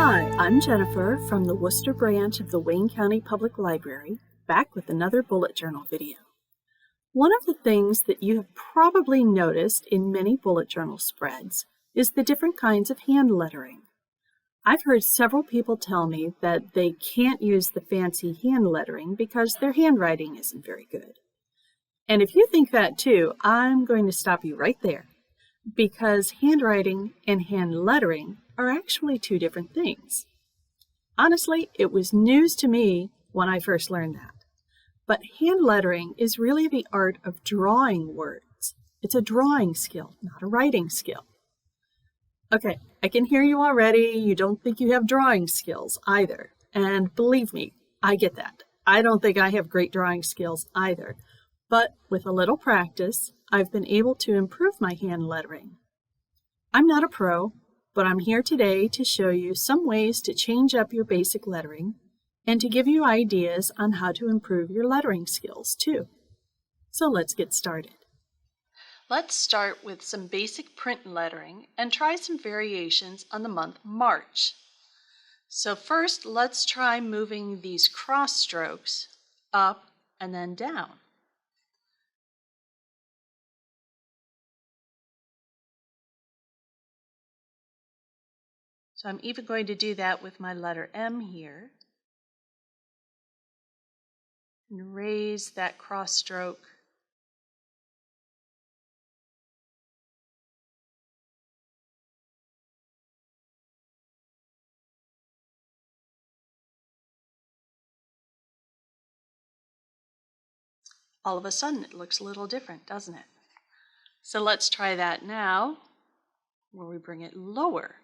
Hi, I'm Jennifer from the Worcester branch of the Wayne County Public Library, back with another bullet journal video. One of the things that you have probably noticed in many bullet journal spreads is the different kinds of hand lettering. I've heard several people tell me that they can't use the fancy hand lettering because their handwriting isn't very good. And if you think that too, I'm going to stop you right there, because handwriting and hand lettering are actually two different things. Honestly, it was news to me when I first learned that. But hand lettering is really the art of drawing words. It's a drawing skill, not a writing skill. Okay, I can hear you already. You don't think you have drawing skills either. And believe me, I get that. I don't think I have great drawing skills either. But with a little practice, I've been able to improve my hand lettering. I'm not a pro, but I'm here today to show you some ways to change up your basic lettering and to give you ideas on how to improve your lettering skills too. So let's get started. Let's start with some basic print lettering and try some variations on the month March. So first, let's try moving these cross strokes up and then down. So I'm even going to do that with my letter M here. And raise that cross stroke. All of a sudden it looks a little different, doesn't it? So let's try that now, where we bring it lower.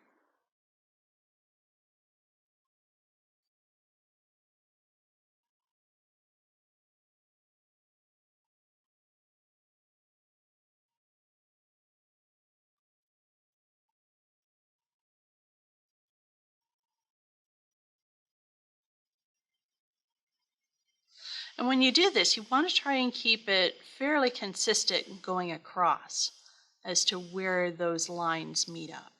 And when you do this, you want to try and keep it fairly consistent going across as to where those lines meet up.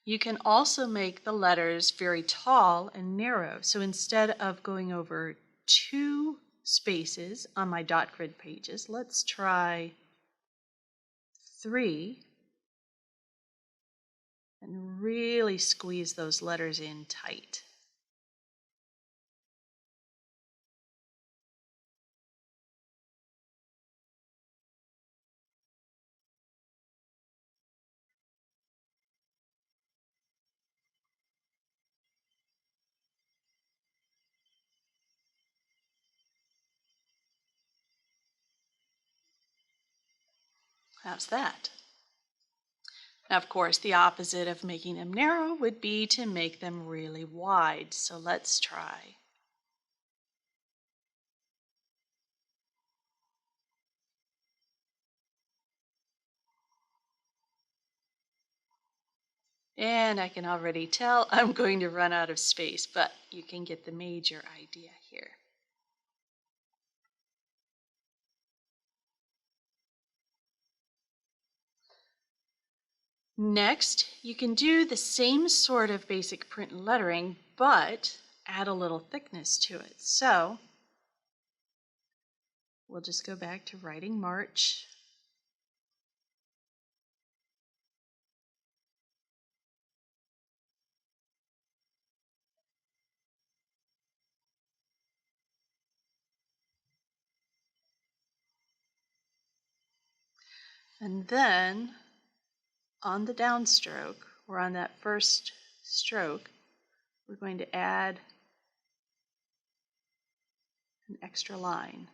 You can also make the letters very tall and narrow. So instead of going over 2 spaces on my dot grid pages, let's try 3 and really squeeze those letters in tight. How's that? Now, of course, the opposite of making them narrow would be to make them really wide. So let's try. And I can already tell I'm going to run out of space, but you can get the major idea here. Next, you can do the same sort of basic print lettering, but add a little thickness to it. So we'll just go back to writing March. And then on the downstroke, or on that first stroke, we're going to add an extra line.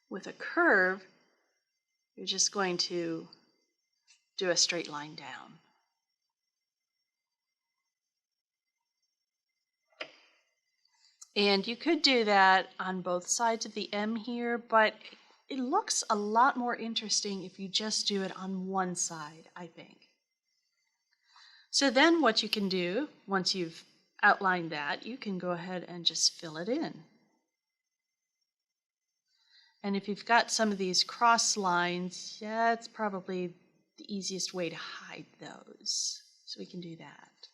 With a curve, you're just going to do a straight line down. And you could do that on both sides of the M here, but it looks a lot more interesting if you just do it on one side, I think. So then what you can do, once you've outlined that, you can go ahead and just fill it in. And if you've got some of these cross lines, yeah, it's probably the easiest way to hide those. So we can do that.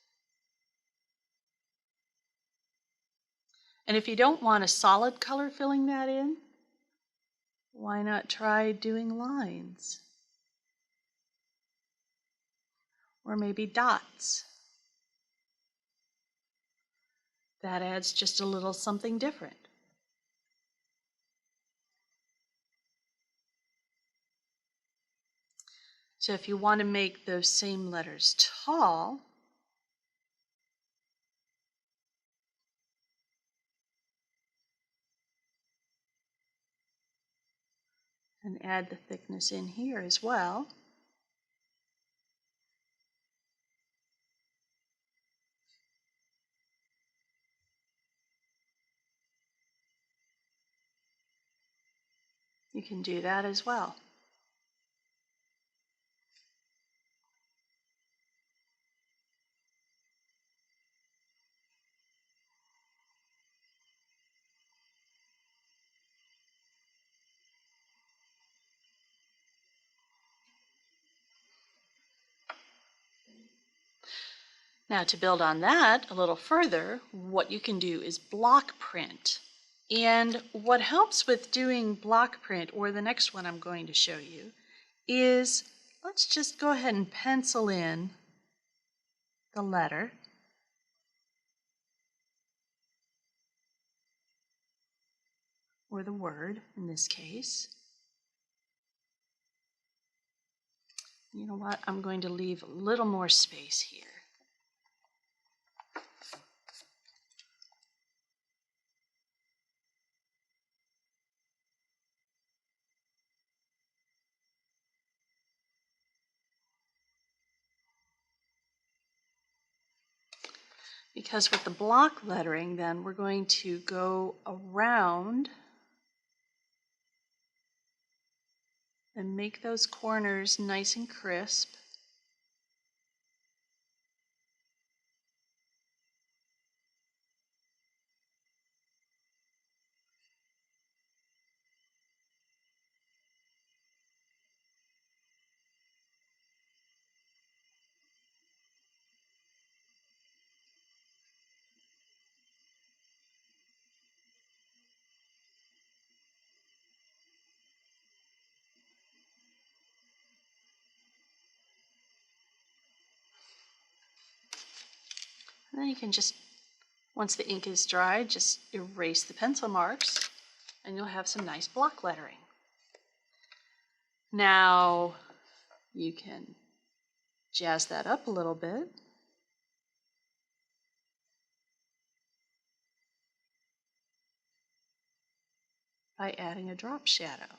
And if you don't want a solid color filling that in, why not try doing lines? Or maybe dots. That adds just a little something different. So if you want to make those same letters tall, and add the thickness in here as well. You can do that as well. Now to build on that a little further, what you can do is block print. And what helps with doing block print, or the next one I'm going to show you, is let's just go ahead and pencil in the letter. Or the word in this case. You know what? I'm going to leave a little more space here. Because with the block lettering, then we're going to go around and make those corners nice and crisp. And then you can just, once the ink is dry, just erase the pencil marks and you'll have some nice block lettering. Now you can jazz that up a little bit. By adding a drop shadow.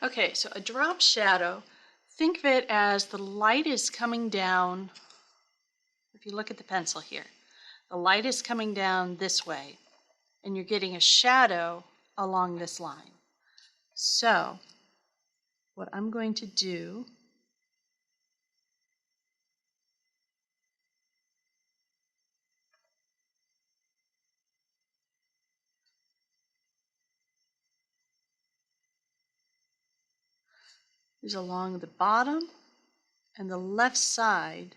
Okay, so a drop shadow, think of it as the light is coming down. If you look at the pencil here, the light is coming down this way, and you're getting a shadow along this line. So, what I'm going to do is along the bottom and the left side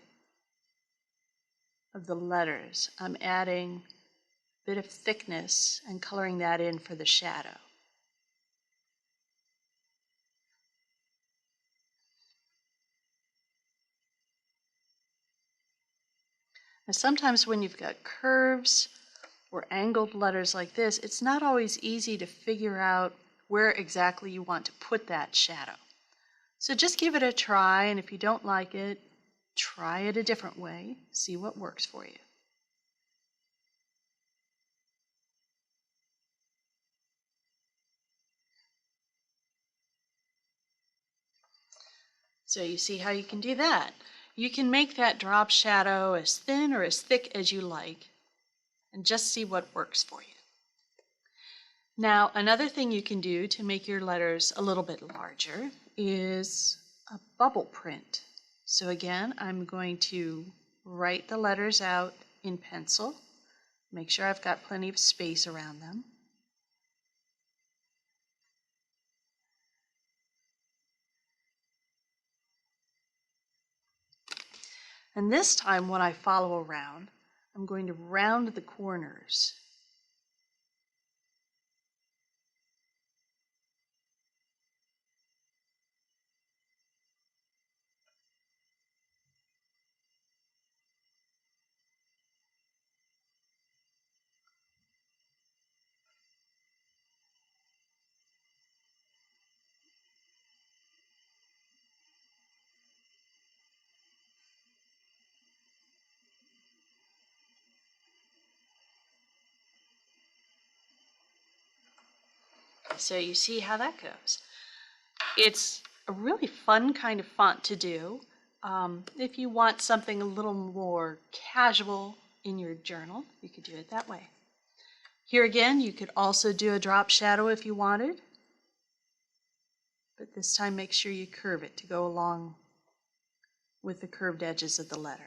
of the letters, I'm adding a bit of thickness and coloring that in for the shadow. Now sometimes when you've got curves or angled letters like this, it's not always easy to figure out where exactly you want to put that shadow. So just give it a try, and if you don't like it, try it a different way, see what works for you. So you see how you can do that. You can make that drop shadow as thin or as thick as you like and just see what works for you. Now, another thing you can do to make your letters a little bit larger is a bubble print. So again, I'm going to write the letters out in pencil. Make sure I've got plenty of space around them. And this time when I follow around, I'm going to round the corners. So you see how that goes. It's a really fun kind of font to do. If you want something a little more casual in your journal, you could do it that way. Here again, you could also do a drop shadow if you wanted, but this time make sure you curve it to go along with the curved edges of the letter.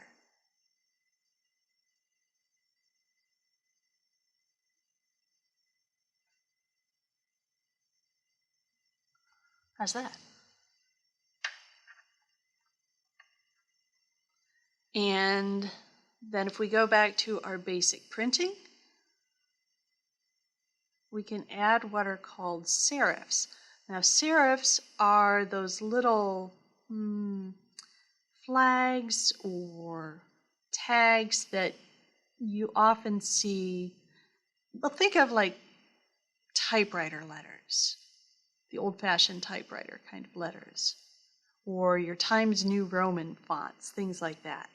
How's that? And then if we go back to our basic printing, we can add what are called serifs. Now serifs are those little flags or tags that you often see. Well, think of like typewriter letters, the old-fashioned typewriter kind of letters, or your Times New Roman fonts, things like that,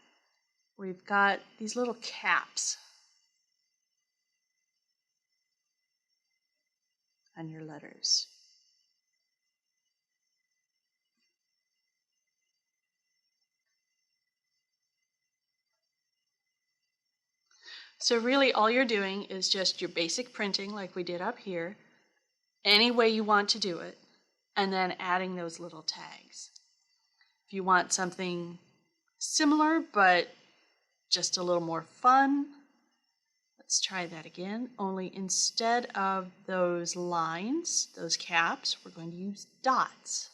where you've got these little caps on your letters. So really all you're doing is just your basic printing like we did up here, any way you want to do it, and then adding those little tags. If you want something similar but just a little more fun, let's try that again, only instead of those lines, those caps, we're going to use dots.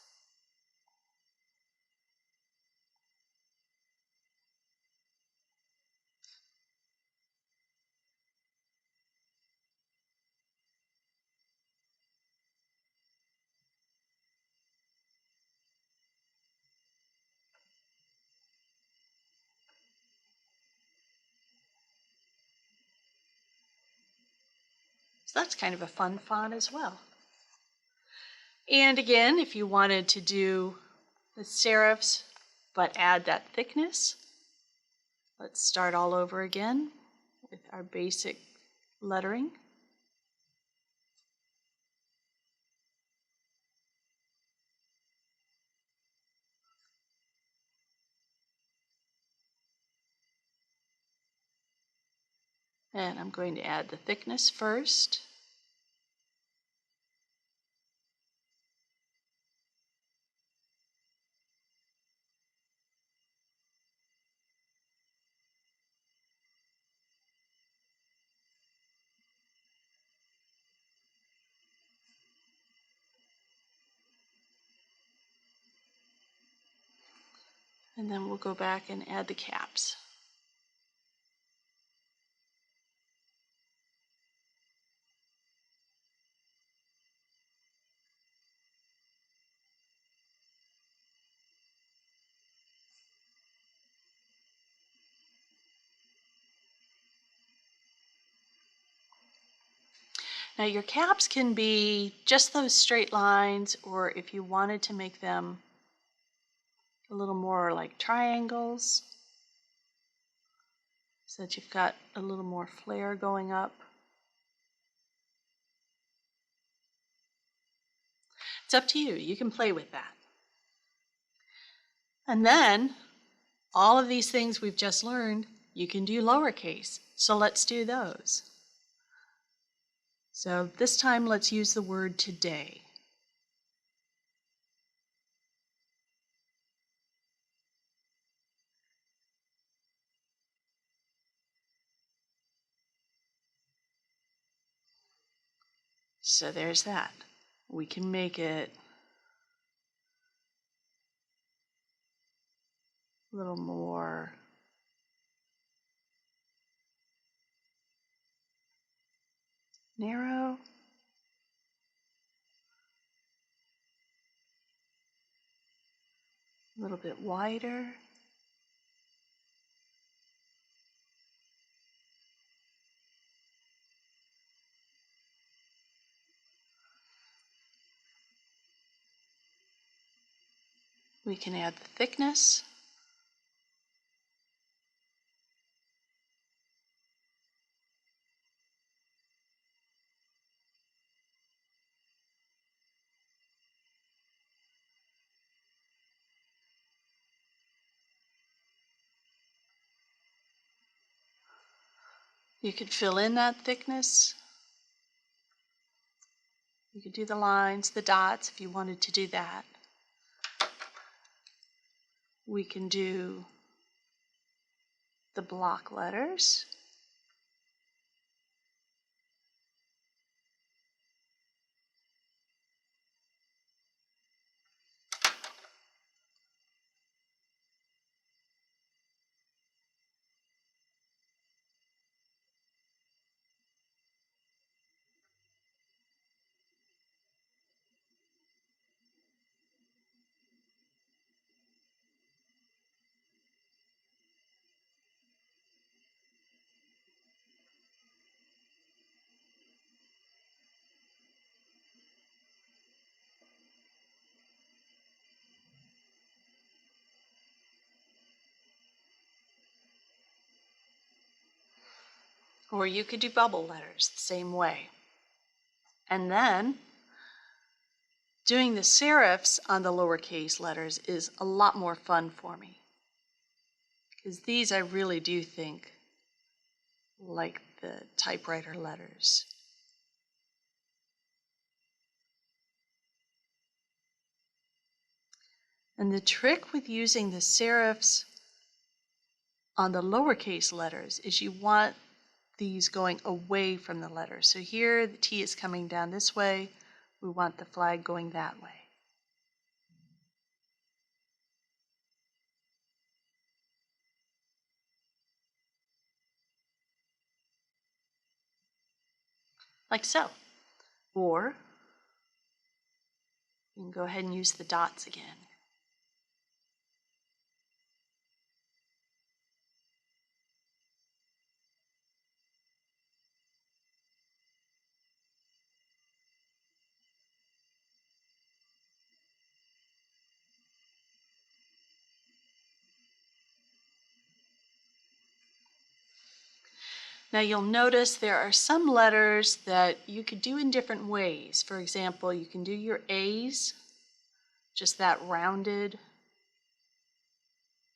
So that's kind of a fun font as well. And again, if you wanted to do the serifs but add that thickness, let's start all over again with our basic lettering. And I'm going to add the thickness first. And then we'll go back and add the caps. Now your caps can be just those straight lines, or if you wanted to make them a little more like triangles, so that you've got a little more flare going up. It's up to you. You can play with that. And then all of these things we've just learned, you can do lowercase. So let's do those. So this time let's use the word today. So there's that. We can make it a little more narrow. A little bit wider. We can add the thickness. You could fill in that thickness. You could do the lines, the dots if you wanted to do that. We can do the block letters. Or you could do bubble letters the same way. And then doing the serifs on the lowercase letters is a lot more fun for me. Because these I really do think like the typewriter letters. And the trick with using the serifs on the lowercase letters is you want these going away from the letter. So here the T is coming down this way. We want the flag going that way. Like so. Or you can go ahead and use the dots again. Now you'll notice there are some letters that you could do in different ways. For example, you can do your A's, just that rounded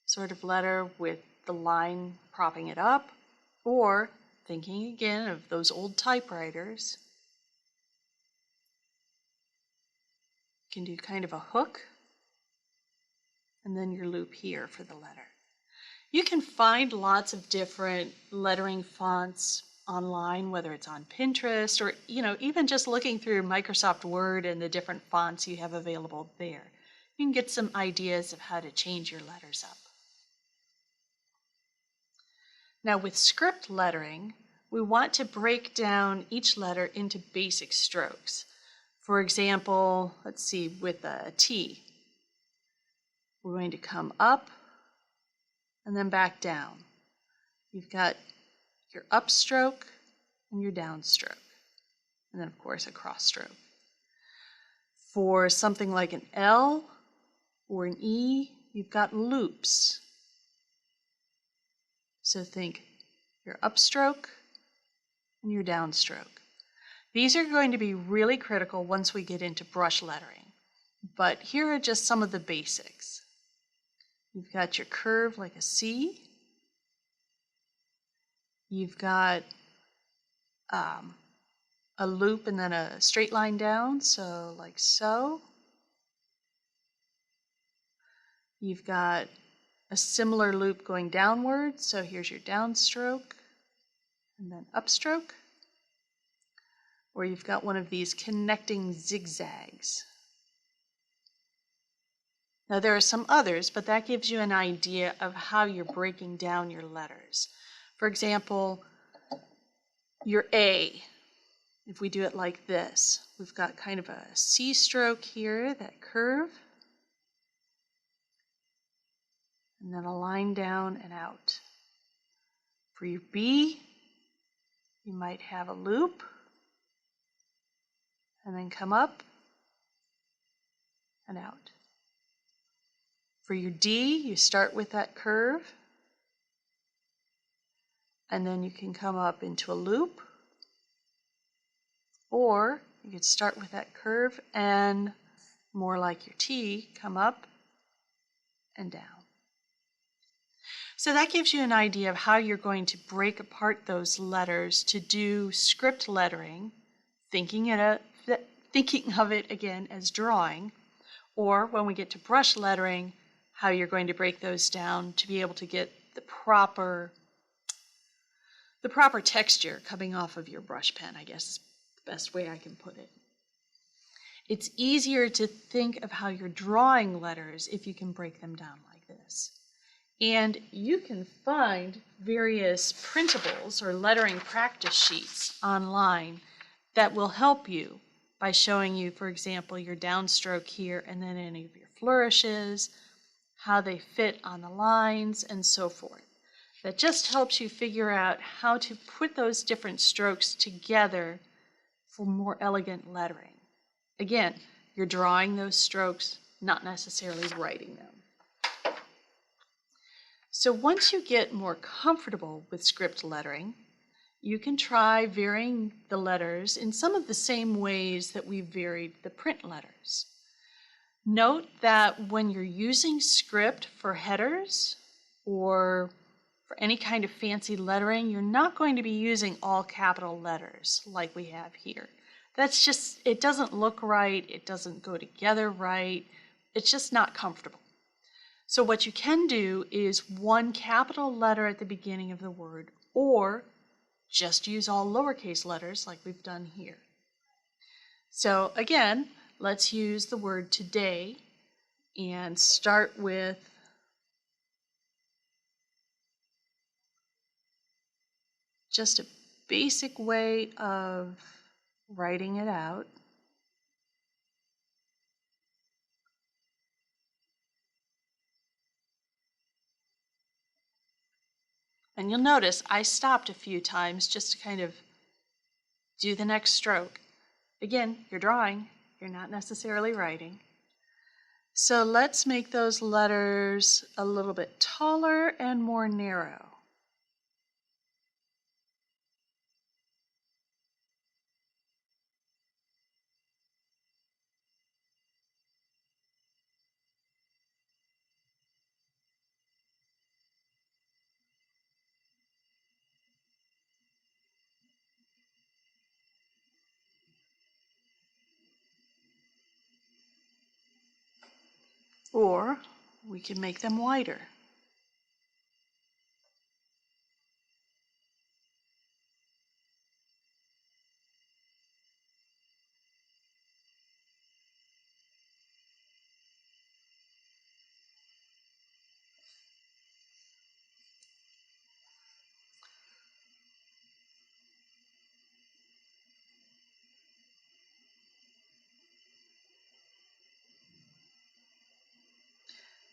sort of letter with the line propping it up, or thinking again of those old typewriters, you can do kind of a hook and then your loop here for the letter. You can find lots of different lettering fonts online, whether it's on Pinterest or even just looking through Microsoft Word and the different fonts you have available there. You can get some ideas of how to change your letters up. Now with script lettering, we want to break down each letter into basic strokes. For example, let's see, with a T, we're going to come up and then back down. You've got your upstroke and your downstroke, and then of course a cross stroke. For something like an L or an E, you've got loops. So think your upstroke and your downstroke. These are going to be really critical once we get into brush lettering, but here are just some of the basics. You've got your curve like a C. You've got a loop and then a straight line down, so like so. You've got a similar loop going downward, so here's your downstroke and then upstroke. Or you've got one of these connecting zigzags. Now there are some others, but that gives you an idea of how you're breaking down your letters. For example, your A, if we do it like this, we've got kind of a C stroke here, that curve, and then a line down and out. For your B, you might have a loop, and then come up and out. For your D, you start with that curve, and then you can come up into a loop, or you could start with that curve and, more like your T, come up and down. So that gives you an idea of how you're going to break apart those letters to do script lettering, thinking of it again as drawing, or when we get to brush lettering, how you're going to break those down to be able to get the proper texture coming off of your brush pen, I guess is the best way I can put it. It's easier to think of how you're drawing letters if you can break them down like this. And you can find various printables or lettering practice sheets online that will help you by showing you, for example, your downstroke here and then any of your flourishes, how they fit on the lines, and so forth. That just helps you figure out how to put those different strokes together for more elegant lettering. Again, you're drawing those strokes, not necessarily writing them. So once you get more comfortable with script lettering, you can try varying the letters in some of the same ways that we varied the print letters. Note that when you're using script for headers or for any kind of fancy lettering, you're not going to be using all capital letters like we have here. That's just, it doesn't look right, it doesn't go together right, it's just not comfortable. So what you can do is one capital letter at the beginning of the word, or just use all lowercase letters like we've done here. So again, let's use the word today and start with just a basic way of writing it out. And you'll notice I stopped a few times just to kind of do the next stroke. Again, you're drawing, you're not necessarily writing. So let's make those letters a little bit taller and more narrow. Or we can make them wider.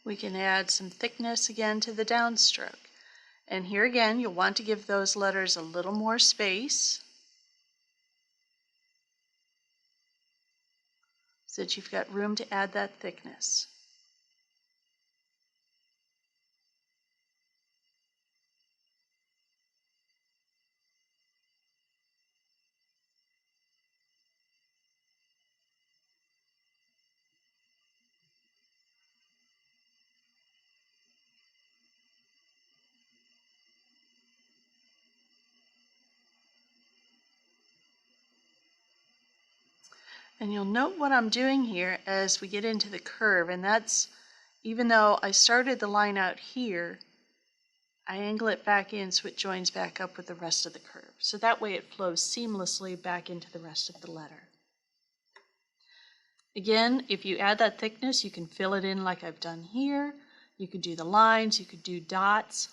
We can add some thickness again to the downstroke. And here again, you'll want to give those letters a little more space so that you've got room to add that thickness. And you'll note what I'm doing here as we get into the curve, and that's, even though I started the line out here, I angle it back in so it joins back up with the rest of the curve. So that way it flows seamlessly back into the rest of the letter. Again, if you add that thickness, you can fill it in like I've done here. You could do the lines, you could do dots.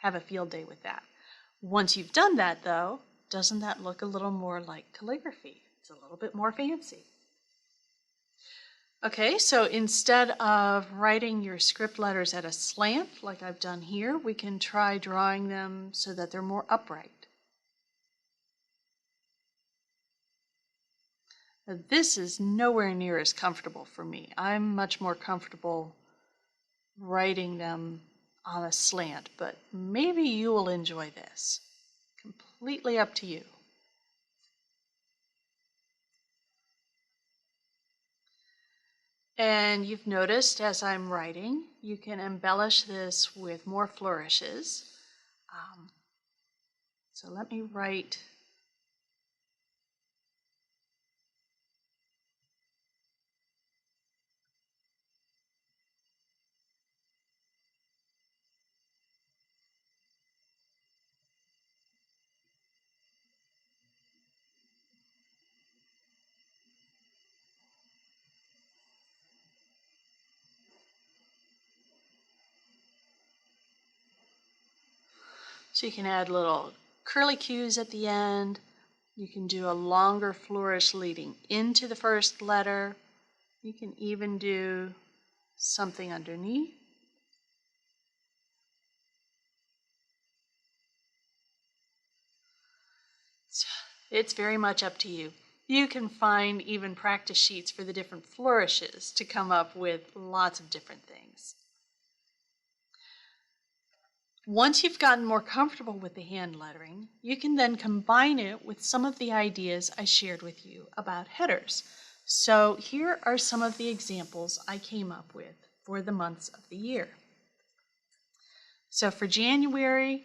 Have a field day with that. Once you've done that though, doesn't that look a little more like calligraphy? It's a little bit more fancy. Okay, so instead of writing your script letters at a slant like I've done here, we can try drawing them so that they're more upright. Now, this is nowhere near as comfortable for me. I'm much more comfortable writing them on a slant, but maybe you will enjoy this. Completely up to you. And you've noticed as I'm writing, you can embellish this with more flourishes. So let me write. So you can add little curlicues at the end. You can do a longer flourish leading into the first letter. You can even do something underneath. So it's very much up to you. You can find even practice sheets for the different flourishes to come up with lots of different things. Once you've gotten more comfortable with the hand lettering, you can then combine it with some of the ideas I shared with you about headers. So here are some of the examples I came up with for the months of the year. So for January,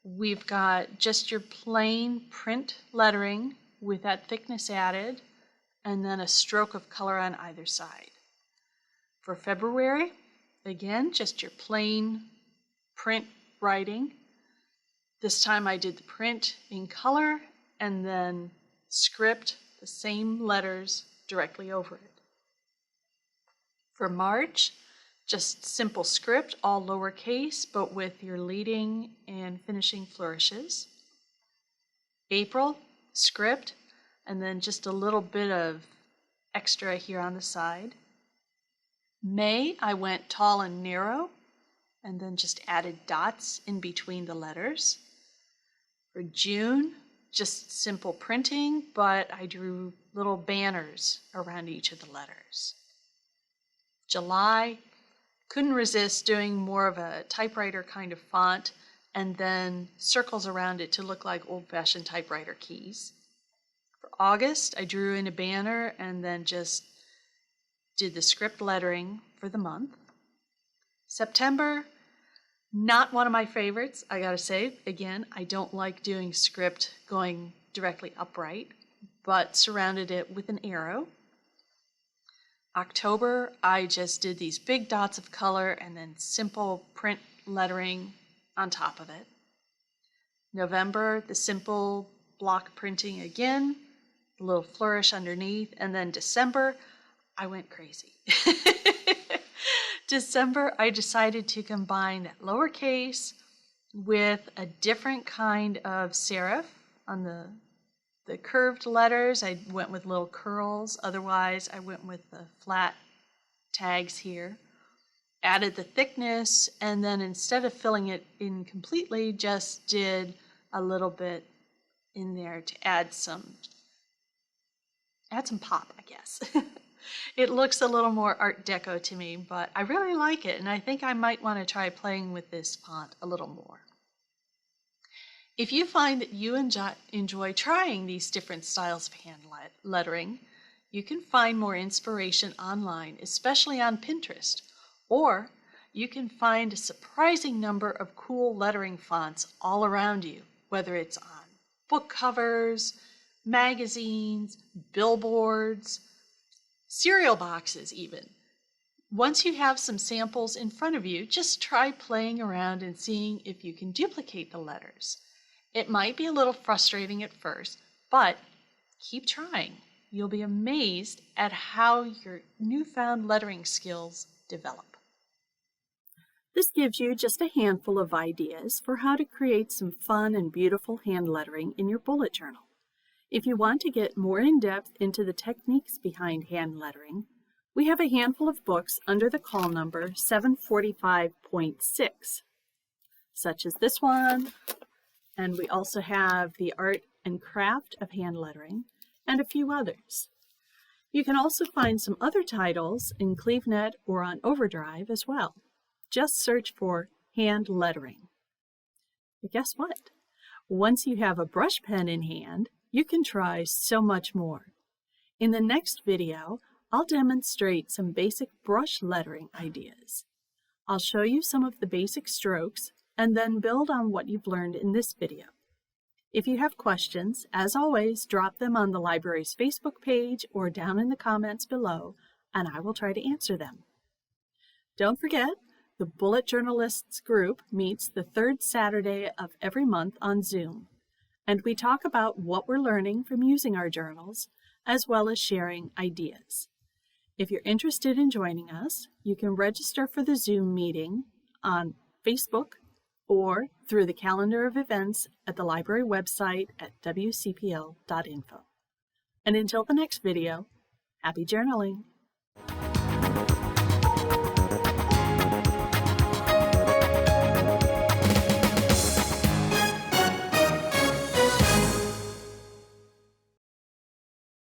we've got just your plain print lettering with that thickness added, and then a stroke of color on either side. For February, again, just your plain print writing. This time I did the print in color and then script, the same letters directly over it. For March, just simple script, all lowercase, but with your leading and finishing flourishes. April, script, and then just a little bit of extra here on the side. May, I went tall and narrow, and then just added dots in between the letters. For June, just simple printing, but I drew little banners around each of the letters. July, couldn't resist doing more of a typewriter kind of font and then circles around it to look like old-fashioned typewriter keys. For August, I drew in a banner and then just did the script lettering for the month. September, not one of my favorites, I gotta say. Again, I don't like doing script going directly upright, but surrounded it with an arrow. October, I just did these big dots of color and then simple print lettering on top of it. November, the simple block printing again, a little flourish underneath, and then December, I went crazy. December, I decided to combine that lowercase with a different kind of serif on the curved letters. I went with little curls. Otherwise, I went with the flat tags here. Added the thickness, and then instead of filling it in completely, just did a little bit in there to add some pop, I guess. It looks a little more Art Deco to me, but I really like it, and I think I might want to try playing with this font a little more. If you find that you enjoy trying these different styles of hand lettering, you can find more inspiration online, especially on Pinterest, or you can find a surprising number of cool lettering fonts all around you, whether it's on book covers, magazines, billboards, cereal boxes even. Once you have some samples in front of you, just try playing around and seeing if you can duplicate the letters. It might be a little frustrating at first, but keep trying. You'll be amazed at how your newfound lettering skills develop. This gives you just a handful of ideas for how to create some fun and beautiful hand lettering in your bullet journal. If you want to get more in depth into the techniques behind hand lettering, we have a handful of books under the call number 745.6, such as this one, and we also have The Art and Craft of Hand Lettering, and a few others. You can also find some other titles in CleveNet or on Overdrive as well. Just search for hand lettering. But guess what? Once you have a brush pen in hand, you can try so much more. In the next video, I'll demonstrate some basic brush lettering ideas. I'll show you some of the basic strokes and then build on what you've learned in this video. If you have questions, as always, drop them on the library's Facebook page or down in the comments below, and I will try to answer them. Don't forget, the Bullet Journalists group meets the third Saturday of every month on Zoom, and we talk about what we're learning from using our journals, as well as sharing ideas. If you're interested in joining us, you can register for the Zoom meeting on Facebook or through the calendar of events at the library website at wcpl.info. And until the next video, happy journaling!